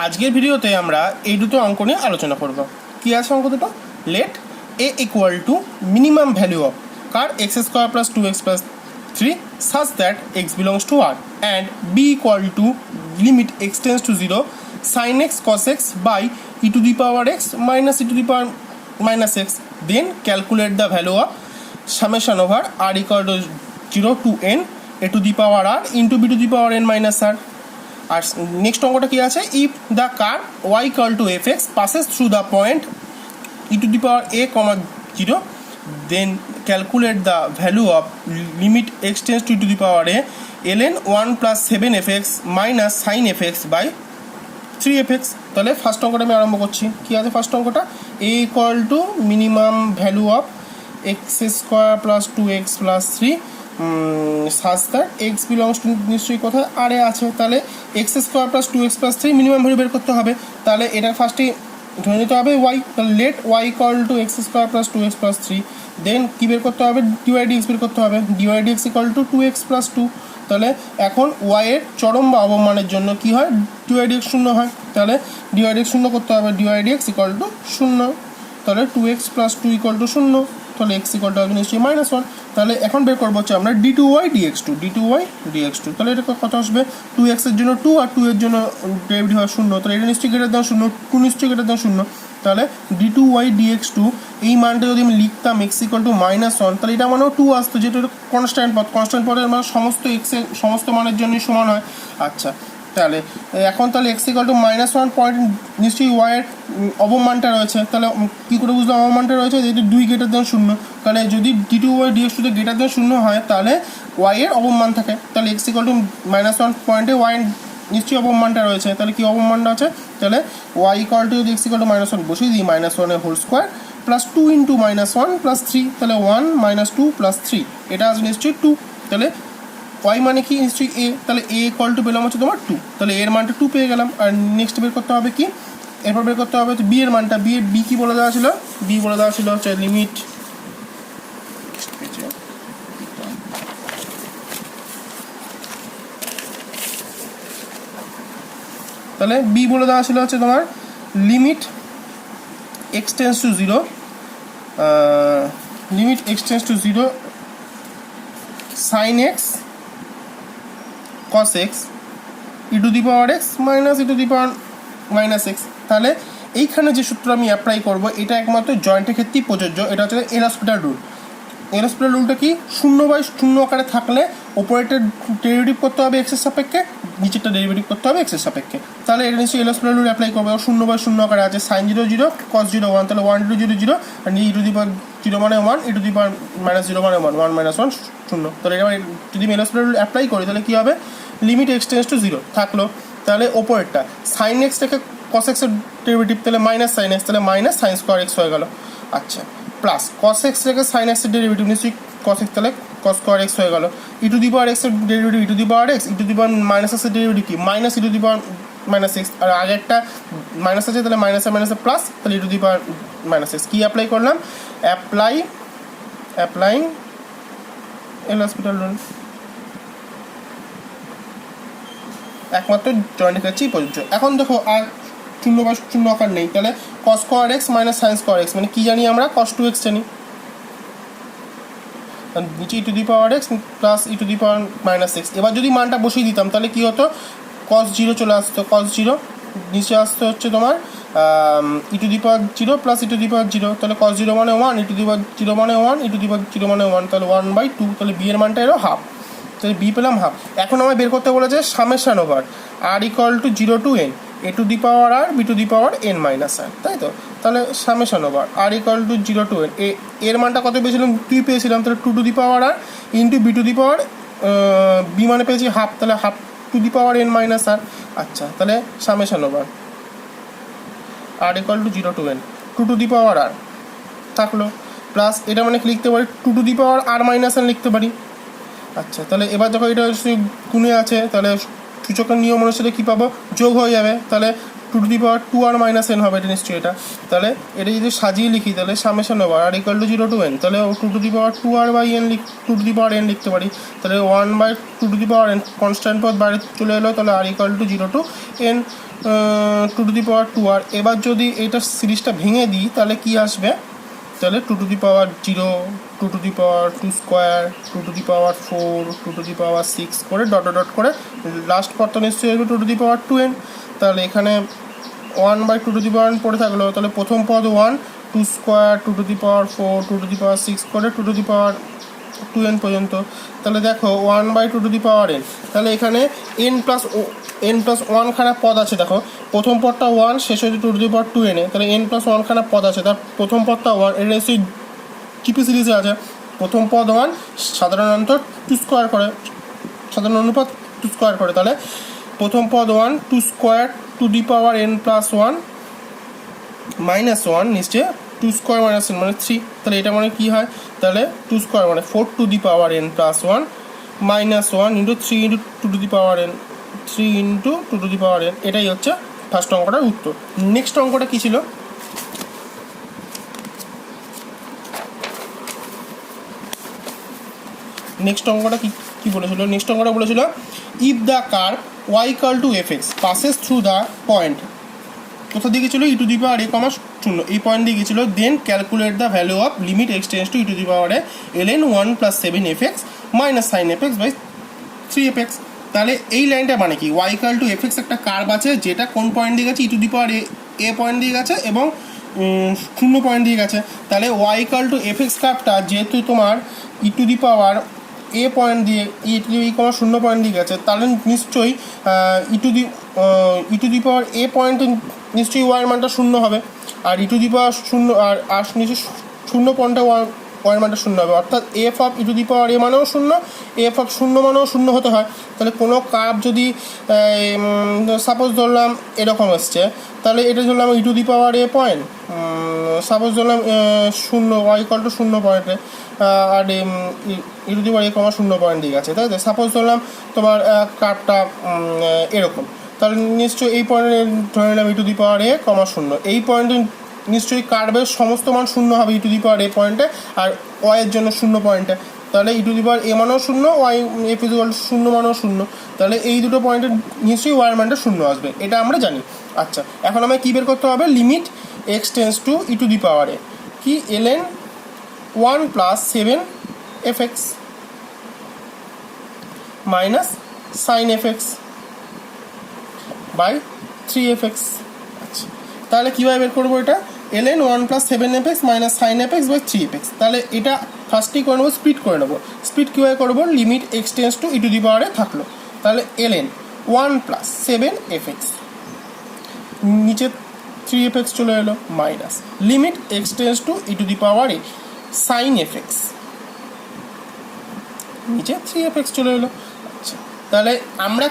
আজকের ভিডিওতে আমরা এই দুটো অঙ্ক নিয়ে আলোচনা করব। কি আছে অঙ্ক দুটো? Let a equal to minimum value of curve x square plus 2x plus 3 such that x belongs to R and b equal to limit x tends to 0 sin x cos x by e to the power x minus e to the power minus x. Then calculate the value of summation over r equal to 0 to n a to the power r into b to the power n minus r. আর next অঙ্কটা কি আছে? If the curve y equal to f x passes through the point e to the power a comma 0, then calculate the value of limit x tends to the power a ln 1 plus 7f(x) minus sine f(x) by 3f(x). তাহলে first অঙ্কটা আমি আরম্ভ করছি। কি আছে first অঙ্কটা? A equal to minimum value of X square plus 2x plus 3 such that x belongs to নিশ্চয়ই কোথায় আরে আছে। তাহলে x square plus 2x plus 3 minimum value বের করতে হবে। তাহলে এটা ফার্স্টেই ধরে নিতে হবে ওয়াই। তাহলে let y equal to x square plus 2x plus 3, then কী বের করতে হবে? ডিওয়াই/ডিএক্স বের করতে হবে। Dy dx equal to 2x plus 2। তাহলে এখন ওয়াইয়ের চরম বা অবমানের জন্য কী হয়? ডিওয়াই/ডিএক্স শূন্য হয়। তাহলে ডিওয়াই/ডিএক্স শূন্য করতে হবে। Dy dx equal to 0। তাহলে 2x প্লাস 2 ইকুয়াল টু 0। তাহলে এক্স ইকুয়াল টু হবে নিশ্চয়ই -1। তাহলে এখন বের করবো হচ্ছে আমরা d2y/dx2 d2y/dx2। তাহলে এটা কত আসবে? 2x এর জন্য 2 আর 2 এর জন্য ডেরিভেটিভ হয় 0। তাহলে এটা নিশ্চয়ই গ্রেটার দেন 0, 2 নিশ্চয়ই গ্রেটার দেন 0। তাহলে d2y/dx2 এই মানটা যদি আমি লিখতাম x ইকুয়াল টু -1, তাহলে এটা মানেও 2 আসতো, যেটা কনস্ট্যান্ট পদ। কনস্ট্যান্ট পদের মানে সমস্ত এক্সের সমস্ত মানের জন্যই সমান হয়। আচ্ছা, তাহলে এখন তাহলে এক্স ইকুয়াল টু -1 পয়েন্ট নিশ্চয়ই ওয়াইয়ের অবমানটা রয়েছে। তাহলে কী করে বুঝলাম অবমানটা রয়েছে? যেহেতু 2 গ্রেটার দেন 0। তাহলে যদি d2y/dx2 গ্রেটার দেন 0 হয় তাহলে ওয়াইয়ের অবমান থাকে। তাহলে এক্স ইকুয়াল টু -1 পয়েন্টে ওয়াইয়ের নিশ্চয়ই অবমানটা রয়েছে। তাহলে কী অবমানটা আছে? তাহলে ওয়াই ইকুয়াল টু যদি এক্স ইকুয়াল টু -1 বসিয়ে দিই, -1 whole square plus 2 into -1 plus 3, তাহলে 1 - 2 প্লাস 3, এটা আসবে নিশ্চয়ই 2। তাহলে ওয়াই মানে কি? নিশ্চয়ই এ। তাহলে এ ইকুয়াল টু পেলাম হচ্ছে তোমার 2। তাহলে এর মানটা 2 পেয়ে গেলাম। আর নেক্সট বের করতে হবে কি? এরপর বের করতে হবে হচ্ছে বি এর মানটা। বি কি বলে দেওয়া ছিল? বি বলে দেওয়া ছিল হচ্ছে লিমিট, তাহলে বি বলে দেওয়া ছিল হচ্ছে তোমার limit x tends to 0, limit x tends to 0 sine x cos x e to the power x minus e to the power minus x। তাহলে এইখানে যে সূত্র আমি অ্যাপ্লাই করব এটা একমাত্র জয়েন্টের ক্ষেত্রেই প্রযোজ্য। এটা হচ্ছে এল হসপিটাল রুল। এল হসপিটাল রুলটা কি? 0/0 আকারে থাকলে ওপরেরটা ডেরিভেটিভ করতে হবে এক্সের সাপেক্ষে, নিচেরটা ডেরিভেটিভ করতে হবে এক্সের সাপেক্ষে। তাহলে এটা নিশ্চয়ই এল হসপিটাল রুল অ্যাপ্লাই করবে। 0/0 আকারে আছে সাইন 0 0 cos 0 1, তাহলে 1 × 0 0 আর ই টু দি পাওয়ার 0 মানে 1, ই টু দি পাওয়ার -0 মানে 1, 1 - 1 0। তাহলে এটা যদি এল হসপিটাল রুল অ্যাপ্লাই করি তাহলে কী হবে? লিমিট এক্স টেন্স টু 0 থাকলো। তাহলে ওপরেরটা সাইন এক্স থেকে কস এক্সের ডেরিভেটিভ, তাহলে মাইনাস সাইন এক্স, তাহলে মাইনাস সাইন স্কোয়ার এক্স হয়ে গেল। আচ্ছা, প্লাস কস এক্স থেকে সাইন এক্সের ডেরিভেটিভ নিশ্চয়ই কস এক্স, তাহলে কস স্কোয়ার এক্স হয়ে গেল। ই টু দি পাওয়ার এক্সের derivative E to the power X, E to the power minus এক্সের ডেরিভেটিভ কি? Minus E to the power minus X. আর আগে একটা মাইনাস আছে, তাহলে মাইনাসে মাইনাসে প্লাস, তাহলে E to the power minus X. কী অ্যাপ্লাই করলাম? Applying L'Hospital rule. একমাত্র জয়েন্টের কাছেই প্রযোজ্য। এখন দেখো আর 0/0 আকার নেই। তাহলে cos square X minus sine square X মানে কী জানি আমরা? cos 2x জানি। নিচে E to the power X plus E to the power minus X. এবার যদি মানটা বসিয়ে দিতাম তাহলে কী হতো? cos 0 চলে আসতো, cos 0 নিচে আসতে হচ্ছে তোমার E to the power 0 plus E to the power 0। তাহলে cos 0 মানে 1, ই টু দি পাওয়ার 0 মানে 1, ই টু দি পাওয়ার 0 মানে 1, তাহলে 1/2। তাহলে বি এর মানটা এলো হাফ। তাহলে বি পেলাম হাফ। এখন আমায় বের করতে বলেছে summation over R equal to 0 to n A to the power R B to the power n minus R, তাই তো? তাহলে summation over R equal to 0 to n এর মানটা কত পেয়েছিলাম? 2 পেয়েছিলাম। তাহলে 2 to the power R into B to the power B মানে পেয়েছি হাফ, তাহলে half to the power n minus R. আচ্ছা, তাহলে summation over R equal to 0 to n 2 to the power R থাকলো, প্লাস এটা মানে কি লিখতে পারি? 2 to the power R minus আর লিখতে পারি। আচ্ছা, তাহলে এবার দেখো এটা গুণে আছে, তাহলে সূচকের নিয়ম অনুসারে কী পাবো? যোগ হয়ে যাবে। তাহলে two to the power 2r minus n হবে এটা নিশ্চয়ই এটা। তাহলে এটা যদি সাজিয়ে লিখি তাহলে summation over R equal to 0 to n, তাহলে two to the power 2r by n two to the power n লিখতে পারি। তাহলে 1 by two to the power n constant পদ বাইরে চলে এলো, তাহলে R equal to 0 to n two to the power 2r। এবার যদি এটা সিরিজটা ভেঙে দিই তাহলে কি আসবে, তাহলে two to the power 0, two to the power 2 square, two to the power 4, two to the power 6 করে ডট ডট করে লাস্ট পদটা নিশ্চয়ই আসবে two to the power 2n। তাহলে এখানে 1 by two to the power n পড়ে থাকলো, তাহলে প্রথম পদ 1, 2 square, two to the power 4, two to the power 6 করে two to the power 2n পর্যন্ত। তাহলে দেখো 1 by two to the power n, তাহলে এখানে n প্লাস 1 খানা পদ আছে। দেখো প্রথম পদটা 1, শেষ হয়েছে two to the power 2n, তাহলে n প্লাস 1 খানা পদ আছে, তার প্রথম পদটা 1, এটা নিশ্চয়ই জিপি সিরিজে আছে। প্রথম পদ 1 সাধারণত 2 স্কোয়ার করে, সাধারণ অনুপাত 2 স্কোয়ার করে, তাহলে প্রথম পদ 1, 2 square two the power n plus 1 minus 1 নিচে 2 স্কোয়ার মাইনাস n মানে 3। তাহলে এটা মানে কী হয়, তাহলে 2 স্কোয়ার মানে 4 to the power n plus 1 minus 1 into 3 into two to the power n, 3 into two to the power n। এটাই হচ্ছে ফার্স্ট অঙ্কটার উত্তর। নেক্সট অঙ্কটা কী ছিল, নেক্সট অঙ্কটা কী বলেছিল, নেক্সট অঙ্কটা বলেছিল if the curve y equal to fx passes through the point, কোথা দিয়ে গেছিলো, ই টু দি পাওয়ার a, 0, এই পয়েন্ট দিয়ে গেছিলো, then calculate the value of limit x tends to E to the power a ln 1 plus 7fx minus sine fx by 3fx। তাহলে এই লাইনটা মানে কি, y ইকুয়াল টু fx একটা curve আছে যেটা কোন পয়েন্ট দিয়ে গেছে, E to the power a point দিয়ে গেছে এবং 0 পয়েন্ট দিয়ে গেছে। তাহলে y ইকুয়াল টু fx কার্ভটা যেহেতু তোমার E to the power A point দিয়ে ই 0 পয়েন্ট দিয়ে গেছে, তাহলে নিশ্চয়ই ই টু দি পাওয়ার এ পয়েন্টে নিশ্চয়ই ওয়াইয়ের মানটা 0 হবে, আর ই টু দি পাওয়ার 0 আর নিশ্চয়ই 0 পয়েন্টে ওয়াইয়ের মানটা 0 হবে, অর্থাৎ F of E to the power এ মানেও 0, এফ অফ 0 মানেও 0 হতে হয়। তাহলে কোনো কার্ভ যদি সাপোজ ধরলাম এরকম এসছে, তাহলে এটা ধরলাম E to the power A point, suppose ধরলাম 0 ওয়াই ইকুয়াল টু 0 পয়েন্টে, আর ই to the power A 0 point দিয়ে গেছে, তাই তো। সাপোজ ধরলাম তোমার কার্ভটা এরকম, তাহলে নিশ্চয়ই এই পয়েন্টে ধরে নিলাম ই টু দি পাওয়ার এ 0, এই পয়েন্টে নিশ্চয়ই কার্ভের সমস্ত মান 0 হবে ই টু দি পাওয়ার এ পয়েন্টে, আর ওয়াইয়ের জন্য 0 পয়েন্টে, তাহলে ই টু দি পাওয়ার এ মানেও 0, y f is equal to 0 মানেও 0, তাহলে এই দুটো পয়েন্টে নিশ্চয়ই ওয়াইয়ের মানটা 0 আসবে, এটা আমরা জানি। আচ্ছা, এখন আমায় কী বের করতে হবে, limit x tends to E to the power A কি ln 1 plus 7fx minus sine fx by 3fx। আচ্ছা, তাহলে কীভাবে বের করবো এটা, ln 1 plus 7fx minus sine fx by 3fx। তাহলে এটা ফার্স্টেই করে নেবো, স্প্লিট করে নেবো। স্প্লিট কীভাবে করবো, limit x tends to E to দি পাওয়ারে থাকলো, তাহলে ln 1 প্লাস 7fx নিচে 3fx চলে এলো minus limit x tends to E to the power A sine fx নিচে 3fx চলে এলো। আচ্ছা, তাহলে আমরা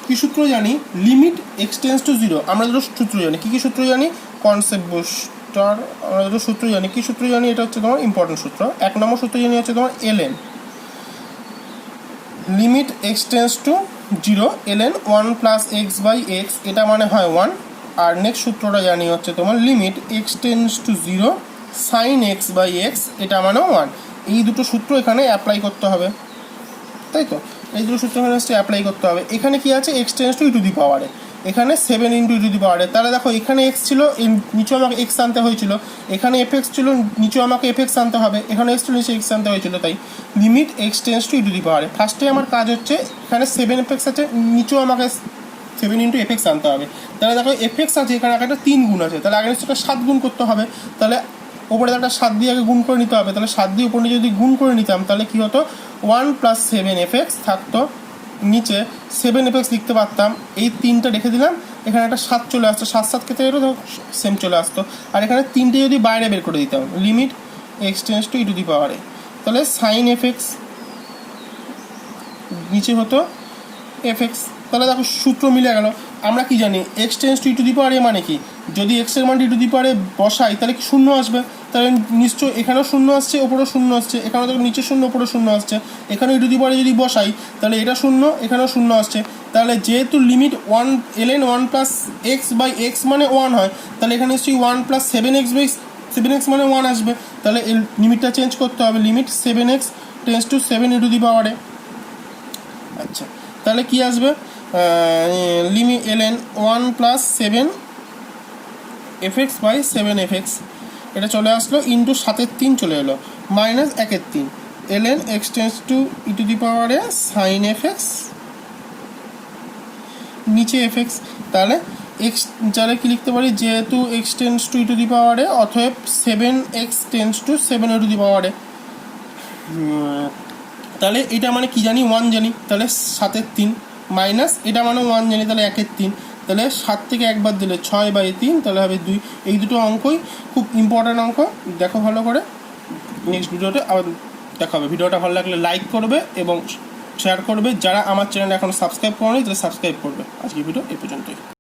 কী সূত্র জানি, লিমিট এক্স টেন্স টু 0, আমরা দুটো সূত্র জানি। কী সূত্র জানি, কনসেপ্ট বুস্টার, আমরা দুটো সূত্র জানি। কী সূত্র জানি, এটা হচ্ছে তোমার ইম্পর্টেন্ট সূত্র। 1 নম্বর সূত্র জানি হচ্ছে তোমার ln limit x tends to 0 ln 1 plus x by x, এটা মানে হয় 1। আর নেক্সট সূত্রটা জানি হচ্ছে তোমার limit x tends to 0 sine x by x, এটা মানেও 1। এই দুটো সূত্র এখানে অ্যাপ্লাই করতে হবে, তাই তো। এই দুটো সূত্র এখানে অ্যাপ্লাই করতে হবে। এখানে কি আছে, x tends to E to দি পাওয়ারে, এখানে 7 ইন্টু ই টু দি পাওয়ারে। তাহলে দেখো এখানে এক্স ছিল, নিচেও আমাকে এক্স আনতে হয়েছিল, এখানে এফএক্স ছিল, নিচেও আমাকে এফএক্স আনতে হবে, এখানে এক্স ছিল, নিচে এক্স আনতে হয়েছিল। তাই limit x tends to E to দি পাওয়ারে, ফার্স্টে আমার কাজ হচ্ছে এখানে 7fx আছে, নিচেও আমাকে 7 ইন্টু এফএক্স আনতে হবে। তাহলে দেখো এফএক্স আছে, এখানে একটা 3 গুণ আছে, তাহলে আগে সেটা 7 গুণ করতে হবে। তাহলে ওপরে একটা 7 দিয়ে আগে গুণ করে নিতে হবে, তাহলে 7 দিয়ে উপরে যদি গুণ করে নিতাম তাহলে কী হতো, 1 প্লাস 7fx থাকতো, নিচে 7fx লিখতে পারতাম, এই 3টা রেখে দিলাম, এখানে একটা 7 চলে আসতো, 7 কেটে যেত তো সেম চলে আসতো। আর এখানে 3টে যদি বাইরে বের করে দিতাম, limit x tends to E to দি পাওয়ারে, তাহলে সাইন এফএক্স নিচে হতো এফএক্স। তাহলে দেখো সূত্র মিলে গেল। আমরা কি জানি, X tends to E to the power A মানে কি, যদি এক্সের মান ই টু দি পাওয়ারে বসাই তাহলে কি 0 আসবে, তাহলে নিশ্চয় এখানেও 0 আসছে, ওপরেও 0 আসছে, এখানেও দেখো নিচে 0 ওপরে 0 আসছে, এখানে ই টু দি পাওয়ারে যদি বসাই তাহলে এটা 0, এখানেও 0 আসছে, তাহলে যেহেতু limit one ln 1 plus x by x মানে 1 হয়, তাহলে এখানে নিশ্চয়ই 1 প্লাস 7x বাই 7x মানে 1 আসবে। তাহলে এই লিমিটটা চেঞ্জ করতে হবে, limit 7x tends to 7 e to the power a। আচ্ছা, তাহলে কি আসবে, limit ln 1 plus 7 fx by 7fx, এটা চলে আসলো ইন্টু 7/3 চলে এলো minus 1/3 ln x tends to E to the power A sine fx, নিচে fx। তাহলে এক্স যারা কি লিখতে পারি, যেহেতু x tends to E to the power A, অতএব 7x tends to 7 e to the power এ। তাহলে এটা মানে কি জানি, 1 জানি, তাহলে 7/3 মাইনাস এটা মানে 1 জানি, তাহলে 1/3, তাহলে 7 থেকে একবার দিলে 6/3, তাহলে হবে 2। এই দুটো অঙ্কই খুব ইম্পর্ট্যান্ট অঙ্ক, দেখো ভালো করে। নেক্সট ভিডিওতে আবার দেখা হবে। ভিডিওটা ভালো লাগলে লাইক করবে এবং শেয়ার করবে। যারা আমার চ্যানেল এখন সাবস্ক্রাইব করেনি তাহলে সাবস্ক্রাইব করবে। আজকে ভিডিও এই পর্যন্তই।